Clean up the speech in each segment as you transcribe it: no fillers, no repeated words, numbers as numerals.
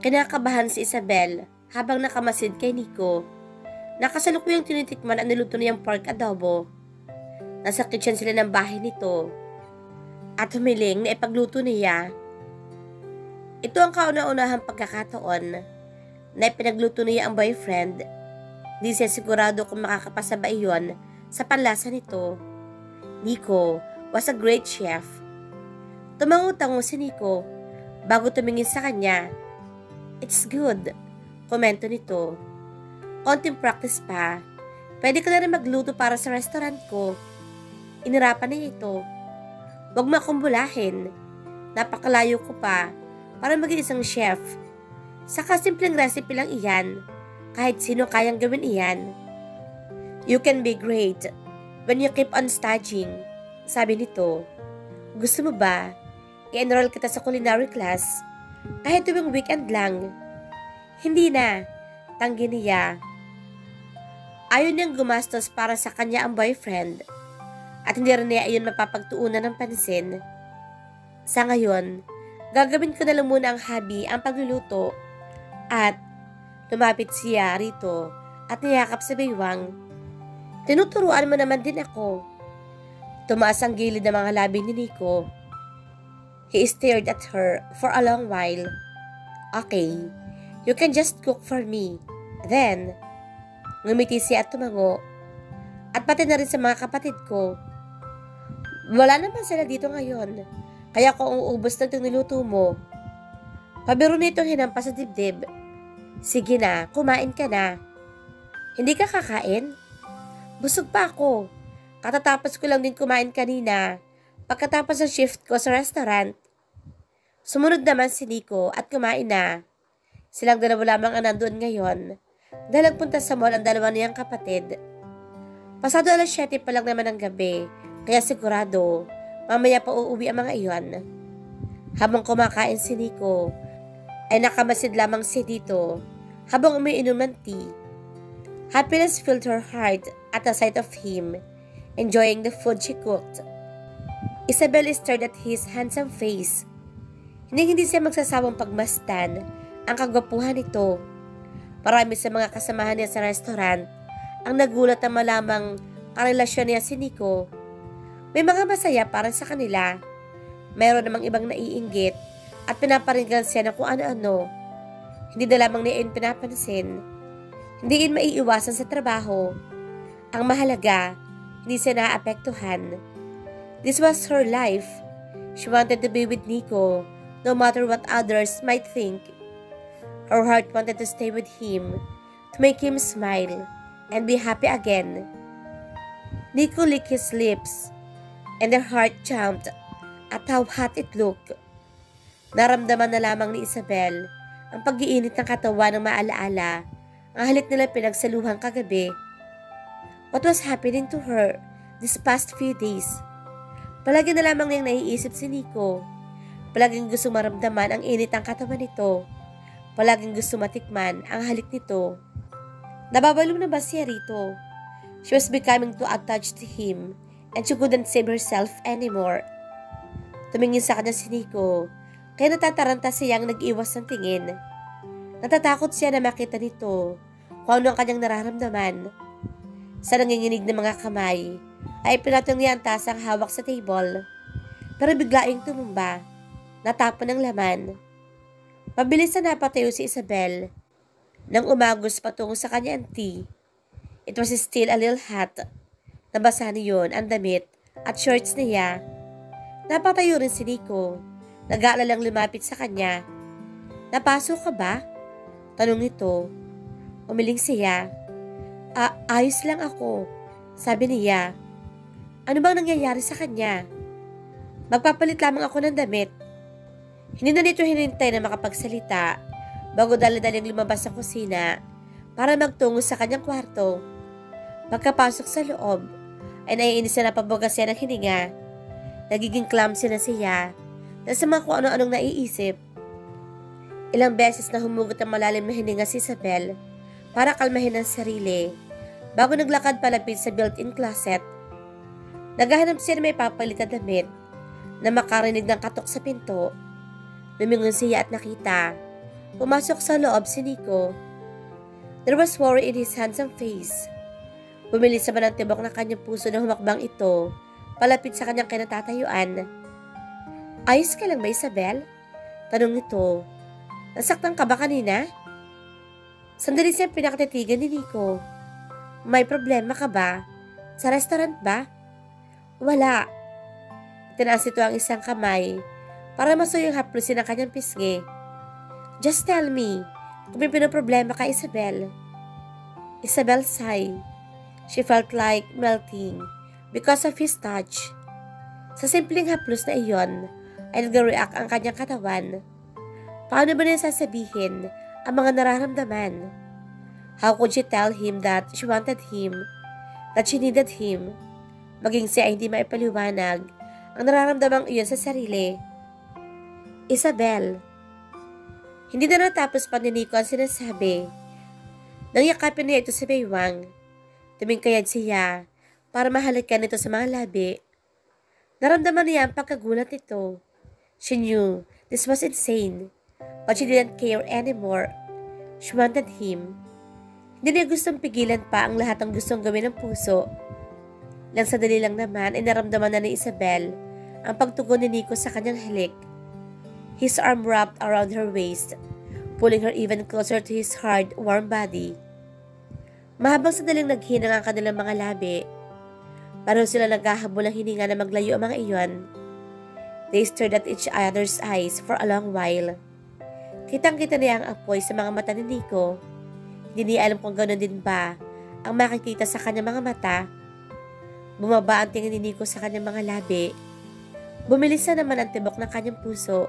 Kinakabahan si Isabel habang nakamasid kay Nico. Nakasalukuyang tinitikman ang niluto niyang pork adobo. Nasa kitchen sila ng bahay nito at humiling na ipagluto niya. Ito ang kauna-unahang pagkakataon na ipinagluto niya ang boyfriend. Di siya sigurado kung makakapasabay iyon sa panlasa nito. Nico was a great chef. Tumango-tango si Nico bago tumingin sa kanya. It's good, komento nito. Konting practice pa, pwede ka na rin magluto para sa restaurant ko. Inirapan niya ito. Huwag mo akong bulahin. Napakalayo ko pa para maging isang chef. Saka simpleng recipe lang iyan. Kahit sino kayang gawin iyan. You can be great when you keep on studying, sabi nito. Gusto mo ba? I-enroll kita sa culinary class. Kahit tuwing weekend lang. Hindi na, tanggi niya. Ayaw niyang gumastos para sa kanya ang boyfriend. At hindi rin niya iyon mapapagtuunan ng pansin. Sa ngayon, gagawin ko na lang muna ang hobby, ang pagluluto. At lumapit siya rito at niyakap sa baywang. Tinuturuan mo naman din ako. Tumaas ang gilid ng mga labi ni Nico. He stared at her for a long while. Okay, you can just cook for me. Then, ngumiti siya at tumango. At pati na rin sa mga kapatid ko. Wala naman sila dito ngayon. Kaya kung uubos na itong niluto mo. Pabiro nitong hinampas sa dibdib. Sige na, kumain ka na. Hindi ka kakain? Busog pa ako. Katatapos ko lang din kumain kanina. Pagkatapos ng shift ko sa restaurant. Sumunod naman si Nico at kumain na. Silang dalawa lamang ang nandoon ngayon. Dahil nagpunta sa mall ang dalawa niyang kapatid. Pasado alas 7 pa lang naman ng gabi. Kaya sigurado, mamaya pa uuwi ang mga iyon. Habang kumakain si Nico, ay nakamasid lamang siya dito habang umiinom ng tea. Happiness filled her heart at the sight of him, enjoying the food she cooked. Isabel stared at his handsome face. Hindi siya magsasawang pagmasdan ang kagwapuhan nito. Marami sa mga kasamahan niya sa restaurant ang nagulat na malamang karelasyon niya si Nico. May mga masaya para sa kanila. Mayroon namang ibang naiinggit at pinaparinggan siya na kung ano-ano. Hindi na lamang niya pinapansin. Hindi yun maiiwasan sa trabaho. Ang mahalaga, hindi siya naapektuhan. This was her life. She wanted to be with Nico, no matter what others might think. Her heart wanted to stay with him, to make him smile, and be happy again. Nico licked his lips, and her heart jumped at how hot it looked. Naramdaman na lamang ni Isabel ang pag-iinit ng katawan ng maalaala, ang halik nila pinagsaluhan kagabi. What was happening to her these past few days? Palagi na lamang niyang naiisip si Nico. Palaging gusto maramdaman ang init ng katawan nito. Palaging gusto matikman ang halik nito. Nababalo na ba siya rito? She was becoming too attached to him and she couldn't save herself anymore. Tumingin sa kanya si Nico, kaya natataranta siyang nag-iwas ng tingin. Natatakot siya na makita nito kung ano ang kanyang nararamdaman. Sa nanginginig ng mga kamay, ay pinatong niya ang tasang hawak sa table. Pero biglaing tumumba, natapon ng laman. Mabilis na napatayo si Isabel nang umagos patungo sa kanya ang tea. It was still a little hot. Nabasa niyon ang damit at shorts niya. Napatayo rin si Nico. Nag-aalalang lumapit sa kanya. Napasok ka ba? Tanong nito. Umiling siya. Ayos lang ako, sabi niya. Ano bang nangyayari sa kanya? Magpapalit lamang ako ng damit. Hindi na nito hinintay na makapagsalita bago dali-daling lumabas sa kusina para magtungo sa kanyang kwarto. Pagkapasok sa loob, ay naiinis na napabaga siya ng hininga. Nagiging clumsy na siya dahil sa mga kung ano-anong naiisip. Ilang beses na humugot ang malalim na hininga si Isabel para kalmahin ang sarili bago naglakad palapit sa built-in closet. Naghahanap siya na may papalit na damit na makarinig ng katok sa pinto. Lumingon siya at nakita Pumasok sa loob si Nico. There was worry in his handsome face. Bumilis naman ang tibok ng kanyang puso na humakbang ito, palapit sa kanyang kinatatayuan. Ayos ka lang ba, Isabel? Tanong nito. Nasaktan ka ba kanina? Sandali siyang pinakatitigan ni Nico. May problema ka ba? Sa restaurant ba? Wala. Tinaas ito ang isang kamay para masuyang haplusin ang kanyang pisngi. Just tell me kung may pinoproblema ka, Isabel. Isabel sighed. She felt like melting because of his touch. Sa simpleng haplos na iyon ay nag-react ang kanyang katawan. Paano ba niya sasabihin ang mga nararamdaman? How could she tell him that she wanted him, that she needed him? Maging siya ay hindi maipaliwanag ang nararamdamang iyon sa sarili. Isabel. Hindi na natapos pa ni Nico ang sinasabi. Nang yakapin niya ito sa baywang, tumingkayad siya para mahalikan nito sa mga labi. Naramdaman niya ang pagkagulat nito. She knew this was insane, but she didn't care anymore. She wanted him. Hindi niya gustong pigilan pa ang lahat ng gustong gawin ng puso. Lang sadali lang naman ay naramdaman na ni Isabel ang pagtugon ni Nico sa kanyang halik. His arm wrapped around her waist, pulling her even closer to his hard, warm body. Mahabang sandaling naghinang ang kanilang mga labi. Pareho sila naghahabol ng hininga na maglayo ang mga iyon. They stared at each other's eyes for a long while. Kitang-kita niya ang apoy sa mga mata ni Nico. Hindi niya alam kung gano'n din ba ang makikita sa kanyang mga mata. Bumaba ang tingin ni Nico sa kanyang mga labi. Bumilis na naman ang tibok ng kanyang puso.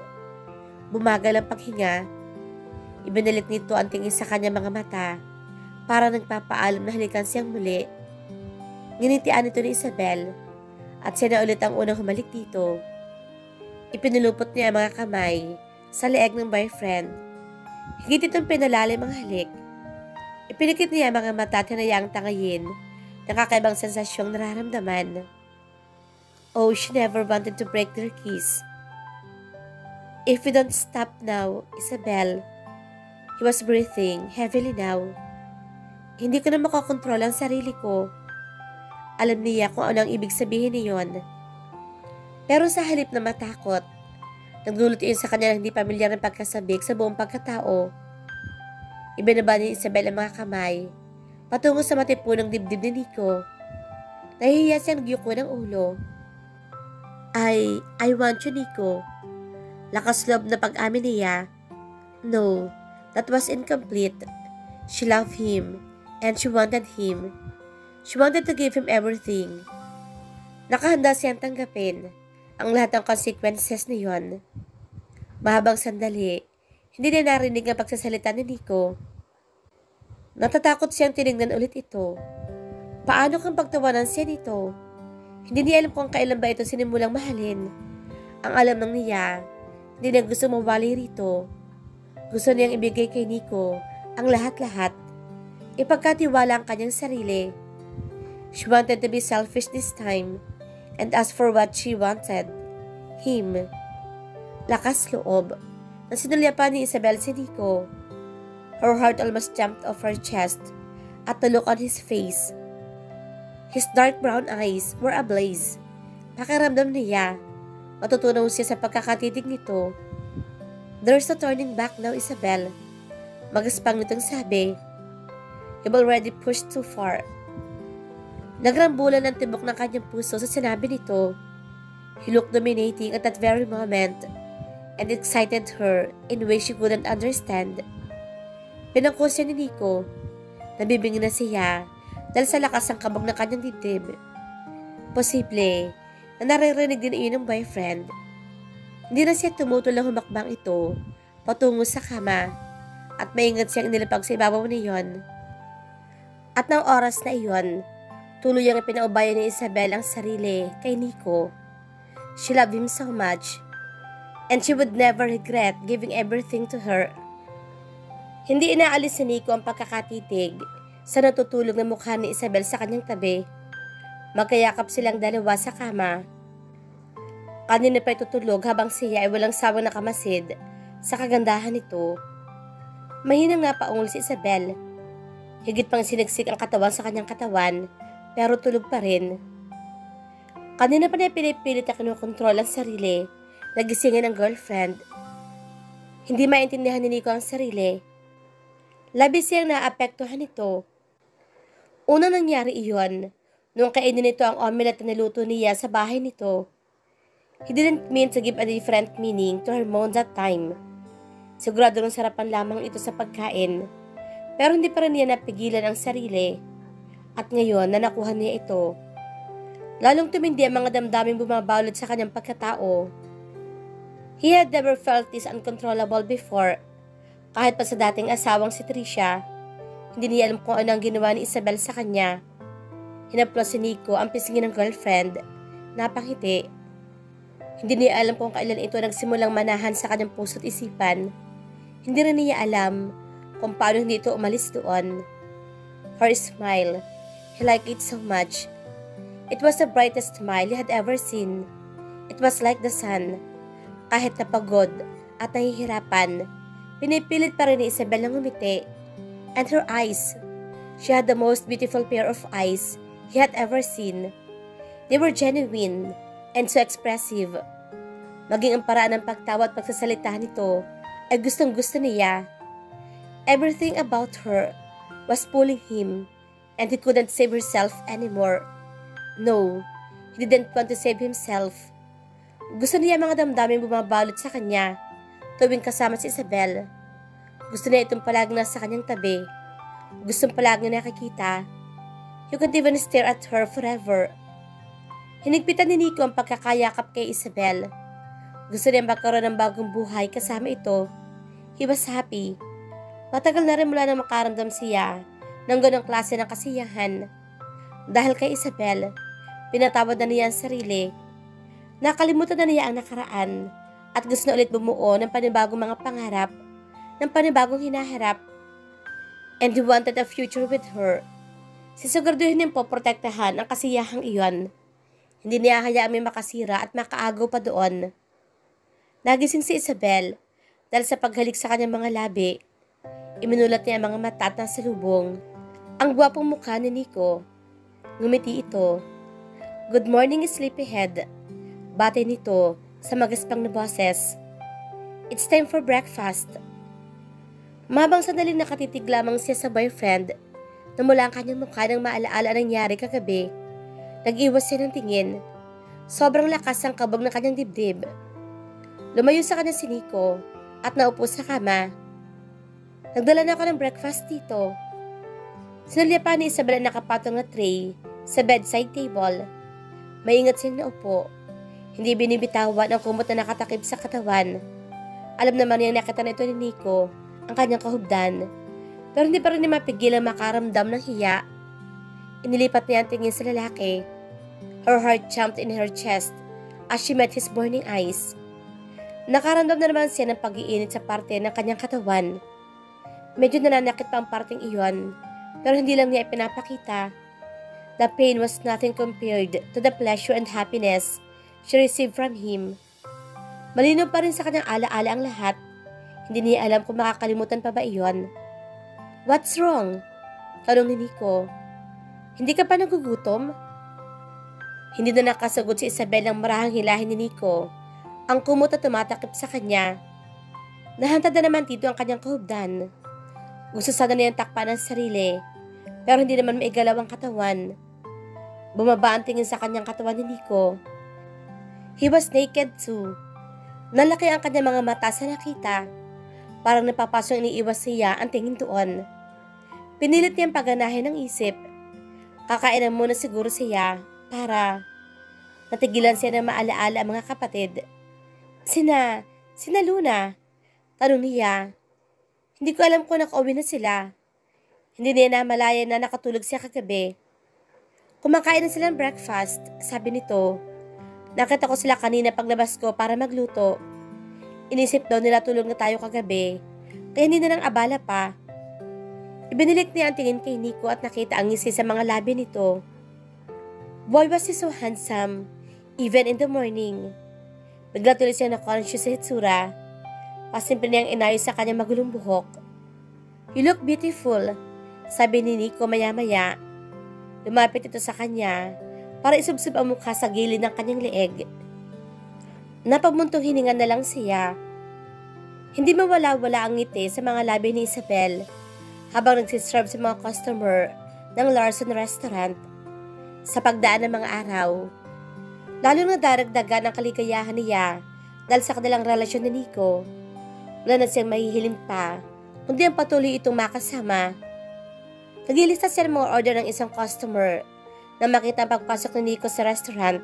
Bumagal ang paghinga. Ibinalit nito ang tingin sa kanyang mga mata para nagpapaalam na halikan siyang muli. Nginitian ito ni Isabel at siya na ulit ang unang humalik dito. Ipinulupot niya ang mga kamay sa leeg ng boyfriend. Higit itong pinalalim ang halik. Ipinikit niya ang mga mata at hinayaang tangayin ng kakaibang sensasyong nararamdaman. Oh, she never wanted to break their kiss. If we don't stop now, Isabel. He was breathing heavily now. Hindi ko na makakontrol ang sarili ko. Alam niya kung ano ang ibig sabihin niyon. Pero sa halip na matakot, nagdulot iyon sa kanya ng hindi pamilyar ng pagkasabik sa buong pagkatao. Ibinaba ni Isabel ang mga kamay, patungo sa matipunong dibdib ni Nico. Nahihiya siyang nagyuko ng ulo. I want you, Nico. Lakas loob na pag-amin niya. No, that was incomplete. She loved him, and she wanted him. She wanted to give him everything. Nakahanda siyang tanggapin ang lahat ng consequences niyon. Mahabang sandali, hindi na narinig ang pagsasalita ni Nico. Natatakot siyang tinignan ulit ito. Paano kung pagtawanan siya nito? Hindi niya alam kung kailan ba ito sinimulang mahalin. Ang alam ng niya, hindi niya gusto mawali rito. Gusto niyang ibigay kay Nico ang lahat-lahat. Ipagkatiwala ang kanyang sarili. She wanted to be selfish this time and ask for what she wanted. Him. Lakas loob na sinulyapan ni Isabel si Nico. Her heart almost jumped off her chest at the look on his face. His dark brown eyes were ablaze. Pakiramdam niya, matutunaw siya sa pagkakatitig nito. There's no turning back now, Isabel. Magaspang nitong sabi. You've already pushed too far. Nagrambulan ang tibok ng kanyang puso sa sinabi nito. He looked dominating at that very moment and excited her in ways she couldn't understand. Pinangko siya ni Nico. Nabibingin na siya dahil sa lakas ng kabog ng kanyang dibdib. Posible na naririnig din iyon ng boyfriend. Hindi na siya tumutol ng humakbang ito patungo sa kama at maingat siyang inilapag sa ibabaw niyon. At ng oras na iyon, tuluyang ipinaubayan ni Isabel ang sarili kay Nico. She loved him so much and she would never regret giving everything to her. Hindi inaalis ni Nico ang pagkakatitig sa natutulog na mukha ni Isabel sa kanyang tabi. Magkayakap silang dalawa sa kama. Kanina pa itutulog habang siya ay walang sawang nakamasid sa kagandahan nito. Mahinang napaungol si Isabel. Higit pang sinigsik ang katawan sa kanyang katawan, pero tulog pa rin. Kanina pa niya pinipilit na kinukontrol ang sarili, nagisingin ang girlfriend. Hindi maintindihan ni Nico ang sarili. Labis siyang naapektuhan nito. Unang nangyari iyon, nung kainin nito ang omelette na niluto niya sa bahay nito. He didn't mean to give a different meaning to her moan that time. Sigurado ng sarapan lamang ito sa pagkain, pero hindi pa rin niya napigilan ang sarili. At ngayon na nakuha niya ito, lalong tumindi ang mga damdaming bumabalot sa kanyang pagkatao. He had never felt this uncontrollable before. Kahit pa sa dating asawang si Tricia, hindi niya alam kung ano ang ginawa ni Isabel sa kanya. Hinaplos si Nico ang pisngin ng girlfriend, napangiti. Hindi niya alam kung kailan ito nagsimulang manahan sa kanyang puso't isipan. Hindi rin niya alam kung paano hindi ito umalis doon. Her smile, he liked it so much. It was the brightest smile he had ever seen. It was like the sun. Kahit napagod at nahihirapan, pinipilit pa rin ni Isabel ang ngumiti. And her eyes, she had the most beautiful pair of eyes he had ever seen. They were genuine and so expressive. Maging ang paraan ng pagtawa at pagsasalita nito ay gustong-gusto niya. Everything about her was pulling him, and he couldn't save herself anymore. No, he didn't want to save himself. Gusto niya mga damdaming bumabalot sa kanya tuwing kasama si Isabel. Gusto niya itong palaging nasa kanyang tabi. Gustong palaging nakikita. He could even stare at her forever. Hinigpitan ni Nico ang pagkakayakap kay Isabel. Gusto niya magkaroon ng bagong buhay kasama ito. He was happy. Matagal na rin mula na makaramdam siya ng ganong klase ng kasiyahan. Dahil kay Isabel, pinatawad na niya ang sarili. Nakalimutan na niya ang nakaraan at gusto na ulit bumuo ng panibagong mga pangarap, ng panibagong hinaharap. And he wanted a future with her. Sisiguraduhin niyang poprotektahan ang kasiyahang iyon. Hindi niya hayaan may makasira at makaagaw pa doon. Nagising si Isabel dahil sa paghalik sa kanyang mga labi. Iminulat niya ang mga mata at nasalubong ang gwapong mukha ni Nico. Ngumiti ito. Good morning, sleepyhead. Batay nito sa magaspang na boses. It's time for breakfast. Mabang sandaling nakatitig lamang siya sa boyfriend na mula ang kanyang mukha nang maalaala ang nangyari kagabi. Nag-iwas siya ng tingin. Sobrang lakas ang kabog ng kanyang dibdib. Lumayo sa kanya si Nico at naupo sa kama. Nagdala na ako ng breakfast dito. Sinalya pa ni Isabel ang nakapatong na tray sa bedside table. Maingat siyang naupo. Hindi binibitawan ang kumot na nakatakip sa katawan. Alam naman niyang nakita na ito ni Nico ang kanyang kahubdan. Pero hindi pa rin niya mapigilang makaramdam ng hiya. Inilipat niya ang tingin sa lalaki. Her heart jumped in her chest as she met his burning eyes. Nakaramdam na naman siya ng pag-iinit sa parte ng kanyang katawan. Medyo nananakit pa ang parteng iyon, pero hindi lang niya ipinapakita. The pain was nothing compared to the pleasure and happiness she received from him. Malinaw pa rin sa kanyang alaala ang lahat. Hindi niya alam kung makakalimutan pa ba iyon. What's wrong? Tanong ni Nico. Hindi ka pa nagugutom? Hindi na nakasagot si Isabel ng marahang hilahin ni Nico. Ang kumot at tumatakip sa kanya. Nahantad na naman dito ang kanyang kahubdan. Gusto sana niyang takpan ang sarili, pero hindi naman maigalaw ang katawan. Bumaba ang tingin sa kanyang katawan ni Nico. He was naked too. Nalaki ang kanyang mga mata sa nakita. Parang napapasong iniiwas siya ang tingin doon. Pinilit niyang pagganahin ng isip. Kakainan muna siguro siya para natigilan siya na maalaala ang mga kapatid. Sina Luna? Tanong niya. Hindi ko alam kung nakauwi na sila. Hindi niya namalaya na nakatulog siya kagabi. Kumakain na silang breakfast, sabi nito. Nakita ko sila kanina paglabas ko para magluto. Inisip daw nila tulog na tayo kagabi, kaya hindi na nang abala pa. Ibinilik niya ang tingin kay Nico at nakita ang ngisi sa mga labi nito. Boy, was he so handsome, even in the morning. Bigla tuloy siya na conscious sa hitsura. Pasimple niyang inayos sa kanyang magulong buhok. You look beautiful, sabi ni Nico maya-maya. Lumapit ito sa kanya para isubsob ang mukha sa gilid ng kanyang leeg. Napamuntong hininga na lang siya. Hindi mawala-wala ang ngiti sa mga labi ni Isabel habang nagsiserve sa mga customer ng Larson Restaurant. Sa pagdaan ng mga araw, lalong nadaragdagan ang kaligayahan niya dahil sa kanilang relasyon ni Nico. Wala na siyang mahihiling pa, kundi ang patuloy itong makasama. Nagilista siya ng mga order ng isang customer na makita ang pagpasok ni Nico sa restaurant.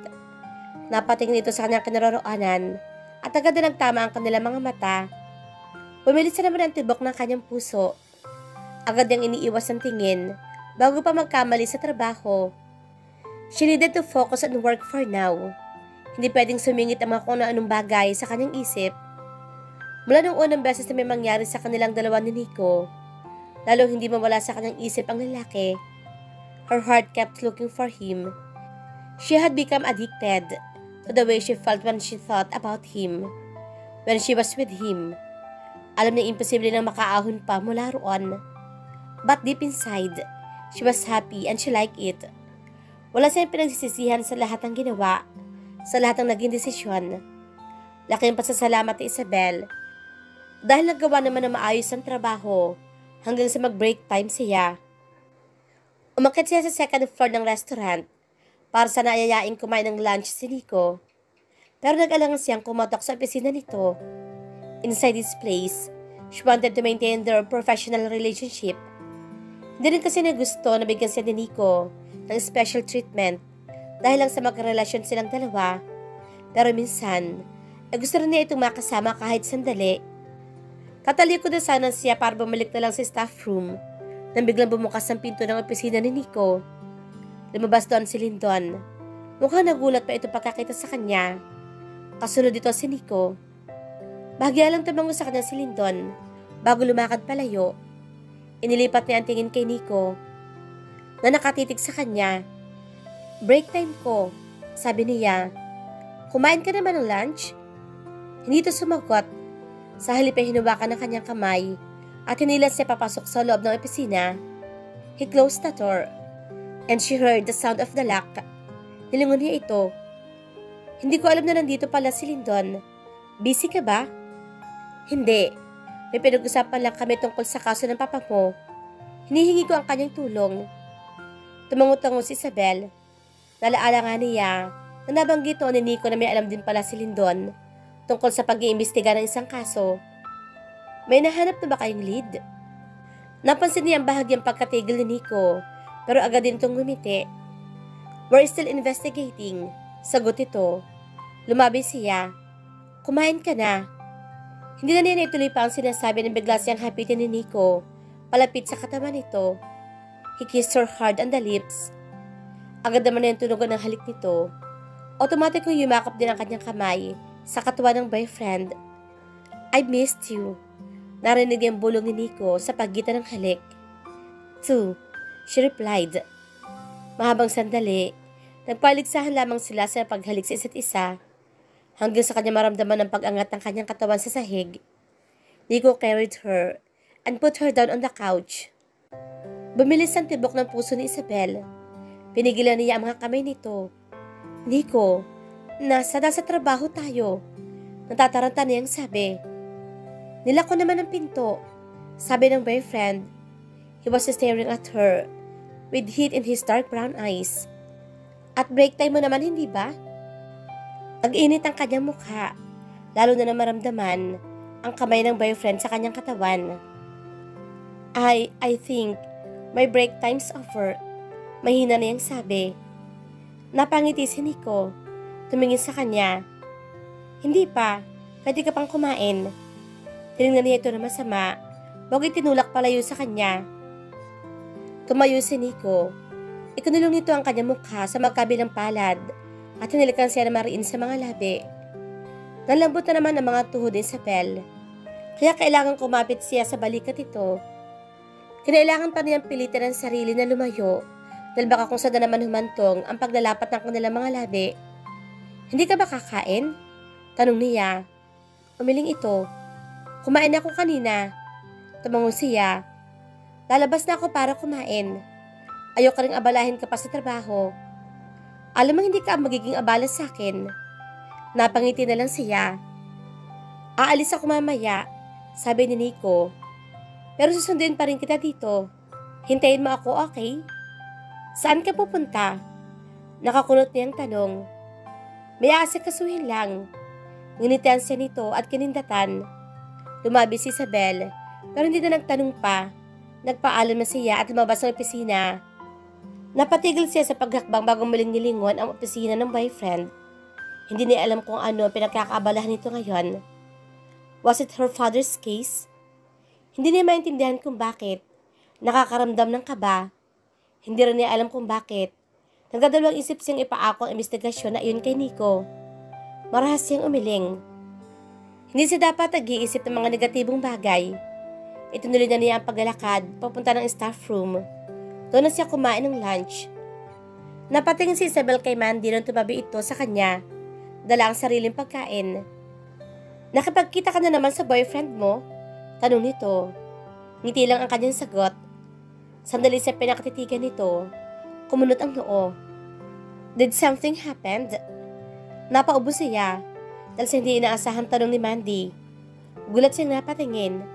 Napatingin ito sa kanyang kinaroroonan at agad na nagtama ang kanilang mga mata. Pumilit siya naman ang tibok ng kanyang puso. Agad niyang iniiwas ang tingin bago pa magkamali sa trabaho. She needed to focus on work for now. Hindi pwedeng sumingit ang mga kung anong bagay sa kanyang isip. Mula nung unang beses na may mangyari sa kanilang dalawa ni Nico, lalong hindi mawala sa kanyang isip ang lalaki. Her heart kept looking for him. She had become addicted to the way she felt when she thought about him. When she was with him, alam na imposible nang makaahon pa mula roon. But deep inside, she was happy and she liked it. Wala siyang pinagsisisihan sa lahat ng ginawa, sa lahat ng naging desisyon. Laking pasasalamat ni Isabel dahil nagawa naman na maayos ang trabaho hanggang sa mag-break time siya. Umakyat siya sa second floor ng restaurant para sa naayayaing kumain ng lunch si Nico. Pero nag-alangan siyang kumatok sa opisina nito. Inside this place, she wanted to maintain their professional relationship. Hindi rin kasi na gusto na bigyan siya ni Nico ng special treatment dahil lang sa magkarelasyon silang dalawa. Pero minsan, gusto rin niya itong makasama kahit sandali. Tataliw ko na sana siya para bumalik na lang sa staff room nang biglang bumukas ang pinto ng opisina ni Nico. Lumabas doon si Lyndon. Mukhang nagulat pa ito pagkakita sa kanya. Kasunod dito si Nico. Bahagya lang tumango sa kanya si Lyndon bago lumakad palayo. Inilipat niya ang tingin kay Nico na nakatitig sa kanya. Break time ko, sabi niya. Kumain ka naman ng lunch? Hindi ito sumagot. Sa halip ay hinubakan ng kanyang kamay at hinilas siya papasok sa loob ng opisina. He closed the door and she heard the sound of the lock. Nilingon niya ito. Hindi ko alam na nandito pala si Lyndon. Busy ka ba? Hindi. May pinag-usapan lang kami tungkol sa kaso ng papa mo. Hinihingi ko ang kanyang tulong. Tumango-tango si Isabel. Nalaala nga niya na nabanggit noon ni Nico na may alam din pala si Lyndon tungkol sa pag-iimbestiga ng isang kaso. May nahanap na ba kayong lead? Napansin niya ang bahagyang pagkatigil ni Nico, pero agad din itong ngumiti. We're still investigating, sagot ito. Lumabi siya. Kumain ka na. Hindi na niya naituloy pa ang sinasabi ng bigla siyang hapitin ni Nico, palapit sa katawan nito. He kissed her hard on the lips. Agad naman na yung tunugan ng halik nito. Automatic kong yumakap din ang kanyang kamay sa katawan ng boyfriend. I missed you. Narinig yung bulong ni Nico sa pagitan ng halik. Too, she replied. Mahabang sandali, nagpaligsahan lamang sila sa paghalik sa isa't isa. Hanggang sa kanya maramdaman ng pag-angat ng kanyang katawan sa sahig. Nico carried her and put her down on the couch. Bumilis ang tibok ng puso ni Isabel. Pinigilan niya ang mga kamay nito. Nico, nasa trabaho tayo. Natataranta niyang sabi. Nilako naman ang pinto, sabi ng boyfriend. He was staring at her with heat in his dark brown eyes. At break time mo naman, hindi ba? Nag-init ang kanyang mukha, lalo na maramdaman ang kamay ng boyfriend sa kanyang katawan. I think my break time's over. Mahina na niyang sabi. Napangiti si Nico. Tumingin sa kanya. Hindi pa. Pwede ka pang kumain. Tinignan niya ito na masama. Bago itinulak palayo sa kanya. Tumayo si Nico. Ikinulong nito ang kanyang mukha sa magkabilang palad at hinilikan siya na mariin sa mga labi. Nalambot na naman ang mga tuhod ni Isabel. Kaya kailangan kumapit siya sa balikat ito. Kinailangan pa niyang pilitin ang sarili na lumayo dahil baka kung sada naman humantong ang paglalapat ng kanilang mga labi. Hindi ka ba kakain? Tanong niya. Umiling ito. Kumain ako kanina. Tumango siya. Lalabas na ako para kumain. Ayoko ring abalahin ka pa sa trabaho. Alam mo hindi ka magiging abala sa akin. Napangiti na lang siya. Aalis ako mamaya, sabi ni Nico. Pero susunduin pa rin kita dito. Hintayin mo ako, okay? Saan ka pupunta? Nakakunot niyang tanong. May aasikasuhin lang. Nginitian siya nito at kinindatan. Lumabi si Isabel, pero hindi na nagtanong pa. Nagpaalam na siya at lumabas ng opisina. Napatigil siya sa paghakbang bago muling nilingon ang opisina ng boyfriend. Hindi niya alam kung ano pinagkakaabalahan nito ngayon. Was it her father's case? Hindi niya maintindihan kung bakit. Nakakaramdam ng kaba. Hindi rin niya alam kung bakit. Nagdadalawang isip siyang ipaako ang investigasyon na iyon kay Nico. Marahas siyang umiling. Hindi siya dapat nag-iisip ng mga negatibong bagay. Itunuloy na niya ang paglalakad papunta ng staff room. Doon na siya kumain ng lunch. Napatingin si Isabel kay Mandy nang tumabi ito sa kanya. Dala ang sariling pagkain. Nakipagkita ka na naman sa boyfriend mo? Tanong nito. Ngiti lang ang kanyang sagot. Sandali siya pinakatitigan nito. Kumunot ang noo. Did something happen? Napaubo siya dahil sa hindi inaasahan tanong ni Mandy. Gulat siyang napatingin.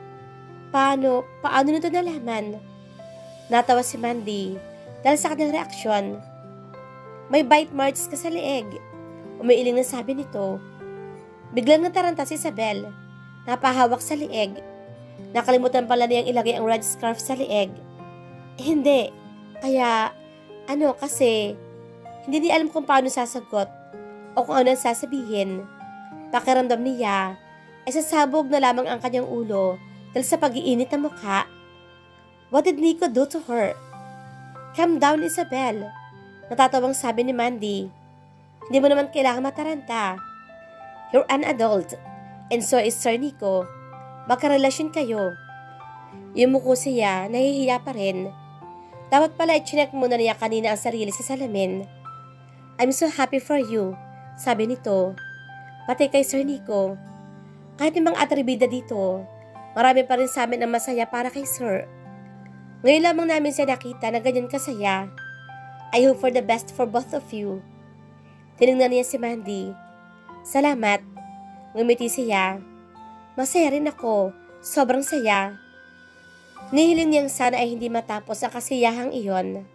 Paano nito nalaman? Natawa si Mandy dahil sa kanyang reaksyon. May bite marks ka sa leeg. Umiiling na sabi nito. Biglang nataranta si Isabel. Napahawak sa leeg. Nakalimutan pala niyang ilagay ang red scarf sa leeg. Hindi. Kaya, kasi, hindi niya alam kung paano sasagot o kung ano ang sasabihin. Pakiramdam niya ay sasabog na lamang ang kanyang ulo dahil sa pag-iinit ng mukha. What did Nico do to her? Calm down, Isabel. Natatawang sabi ni Mandy. Hindi mo naman kailangan mataranta. You're an adult. And so is Sir Nico. Magkarelasyon kayo. Yumuko siya, nahihiya pa rin. Dapat pala i-check muna niya kanina ang sarili sa salamin. I'm so happy for you, sabi nito. Pati kay Sir Nico. Kahit yung mga atribida dito, marami pa rin sa amin ang masaya para kay Sir. Ngayon lamang namin siya nakita na ganyan kasaya. I hope for the best for both of you. Tinignan niya si Mandy. Salamat. Ngumiti siya. Masaya rin ako. Sobrang saya. Nihiling niyang sana ay hindi matapos ang kasiyahang iyon.